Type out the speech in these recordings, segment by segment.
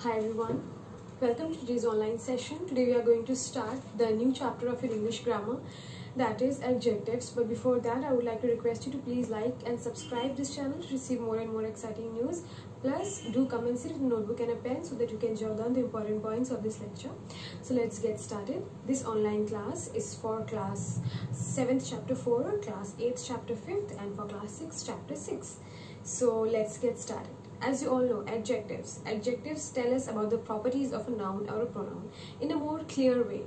Hi everyone, welcome to today's online session. Today we are going to start the new chapter of your English grammar, that is adjectives. But before that, I would like to request you to please like and subscribe this channel to receive more and more exciting news. Plus, do come and sit with a notebook and a pen so that you can jot down the important points of this lecture. So let's get started. This online class is for class 7th chapter 4, class 8th chapter 5th, and for class 6 chapter 6. So let's get started. As you all know, adjectives tell us about the properties of a noun or a pronoun in a more clear way.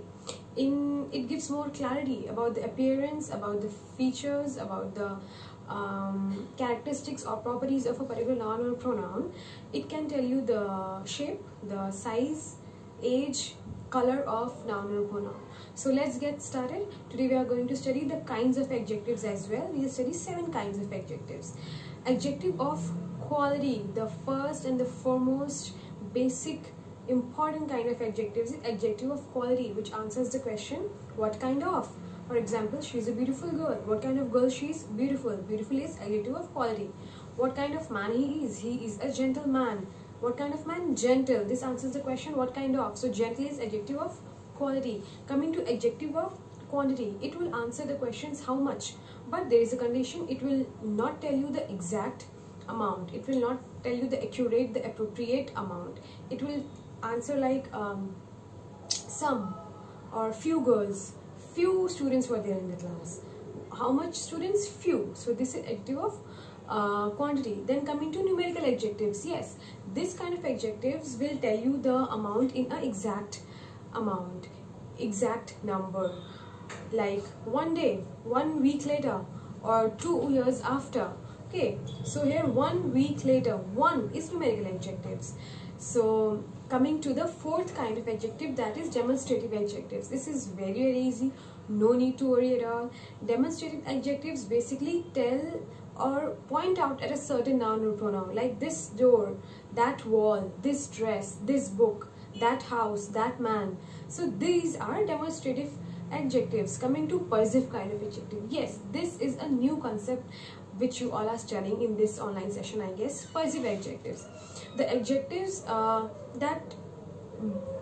It gives more clarity about the appearance, about the features, about the characteristics or properties of a particular noun or pronoun. It can tell you the shape, the size, age, color of noun or pronoun. So let's get started. Today we are going to study the kinds of adjectives as well. We will study 7 kinds of adjectives. Adjective of quality, the first and the foremost basic important kind of adjectives is adjective of quality, which answers the question what kind of. For example, she is a beautiful girl. What kind of girl she is? Beautiful. Beautiful is adjective of quality. What kind of man he is? He is a gentleman. What kind of man? Gentle. This answers the question what kind of. So gentle is adjective of quality. Coming to adjective of quantity, it will answer the questions how much, but there is a condition. It will not tell you the exact amount. It will not tell you the accurate, the appropriate amount. It will answer like some or few girls, few students were there in the class. How much students? Few. So this is adjective of quantity. Then coming to numerical adjectives, yes, this kind of adjectives will tell you the amount in an exact amount, exact number, like one day, 1 week later, or 2 years after. Okay, so here 1 week later, 1 is numerical adjectives. So coming to the 4th kind of adjective, that is demonstrative adjectives. This is very easy, no need to worry at all. Demonstrative adjectives basically tell or point out at a certain noun or pronoun, like this door, that wall, this dress, this book, that house, that man. So these are demonstrative adjectives. Coming to persive kind of adjective, yes, this is a new concept which you all are studying in this online session, I guess. Persive adjectives, the adjectives that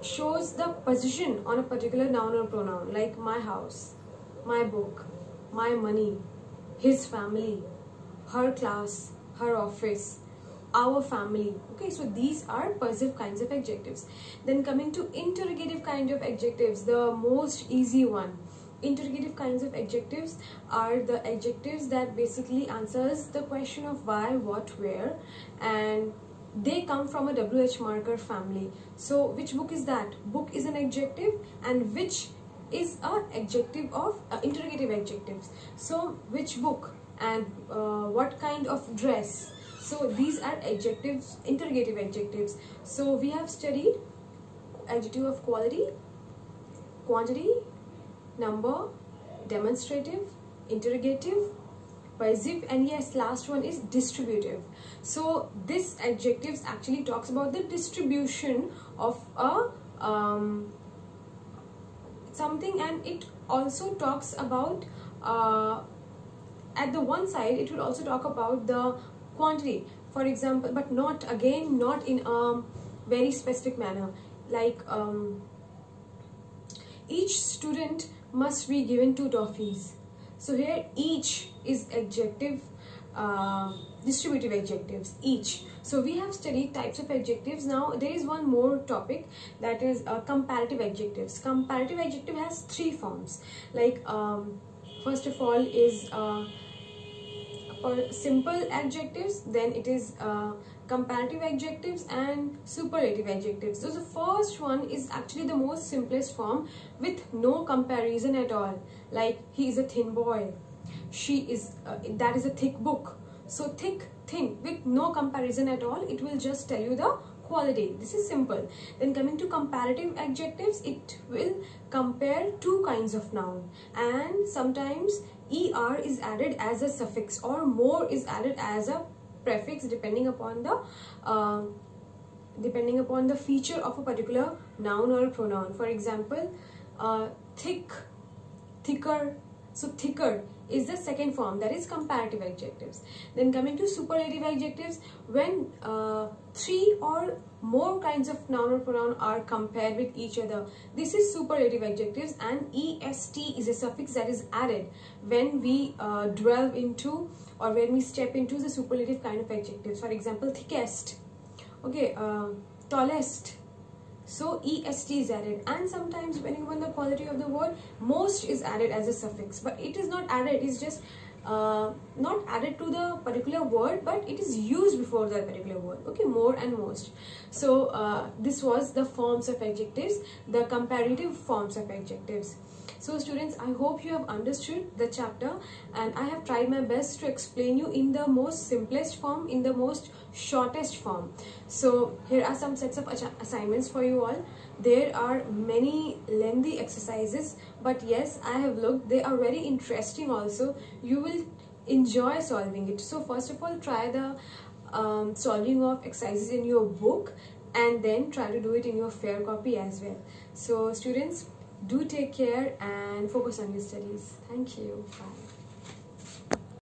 shows the position on a particular noun or pronoun, like my house, my book, my money, his family, her class, her office, our family. Okay, so these are persive kinds of adjectives. Then coming to interrogative kind of adjectives, the most easy one. Interrogative kinds of adjectives are the adjectives that basically answers the question of why, what, where, and they come from a WH marker family. So which book is that? Book is an adjective, and which is a adjective of interrogative adjectives. So which book and what kind of dress. So these are adjectives, interrogative adjectives. So we have studied adjective of quality, quantity, number, demonstrative, interrogative, persive, and yes, last one is distributive. So this adjectives actually talks about the distribution of a something, and it also talks about at the one side it will also talk about the quantity, for example, but not in a very specific manner, like each student must be given 2 toffees. So here each is adjective, distributive adjectives, each. So we have studied types of adjectives. Now there is one more topic, that is comparative adjectives. Comparative adjective has 3 forms, like first of all is simple adjectives, then it is comparative adjectives and superlative adjectives. So the first one is actually the most simplest form with no comparison at all, like he is a thin boy, she is that is a thick book. So thick, thin, with no comparison at all, it will just tell you the quality. This is simple. Then coming to comparative adjectives, it will compare 2 kinds of noun, and sometimes er is added as a suffix or more is added as a prefix, depending upon the feature of a particular noun or pronoun. For example, thick, thicker. So thicker, is the second form, that is comparative adjectives. Then coming to superlative adjectives, when three or more kinds of noun or pronoun are compared with each other, this is superlative adjectives, and est is a suffix that is added when we delve into or when we step into the superlative kind of adjectives. For example, thickest, okay, tallest. So est is added, and sometimes depending on the quality of the word, most is added as a suffix, but it is not added, it is just not added to the particular word, but it is used before that particular word. Okay, more and most. So this was the forms of adjectives, the comparative forms of adjectives. So students, I hope you have understood the chapter, and I have tried my best to explain you in the most simplest form, in the most shortest form. So here are some sets of assignments for you all. There are many lengthy exercises, but yes, I have looked, they are very interesting also. You will enjoy solving it. So first of all, try the solving of exercises in your book, and then try to do it in your fair copy as well. So students, do take care and focus on your studies. Thank you. Bye.